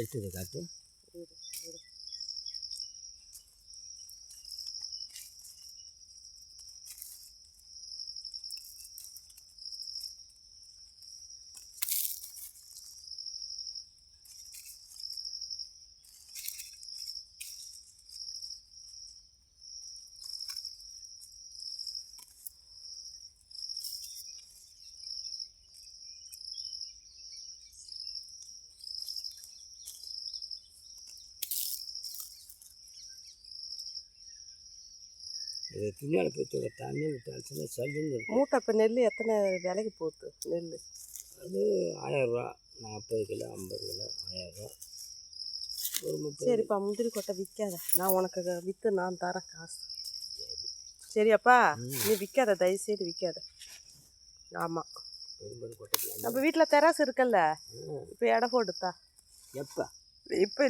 எடுத்தது காட்டு. இது துணியால் போய்த்து தண்ணி விட்டாச்சுன்னா சல்லுன்னு இருக்கும். மூட்டை இப்போ நெல் எத்தனை விலைக்கு போகுது நெல்? அது 1000 ரூபா, 40 கிலோ 50 கிலோ 1000 ரூபா. ஒரு 30. சரிப்பா, முந்திரி கொட்டை விற்காத, நான் உனக்கு விற்று நான் தரேன் காசு. சரியாப்பா, நீ விற்காத, தயவுசெய்து விற்காத. ஆமாம், பெரும்பெரும் கொட்டை நம்ம வீட்டில் தெராசு இருக்குல்ல, இப்போ எடை போடுத்தா. எப்போ? இப்போ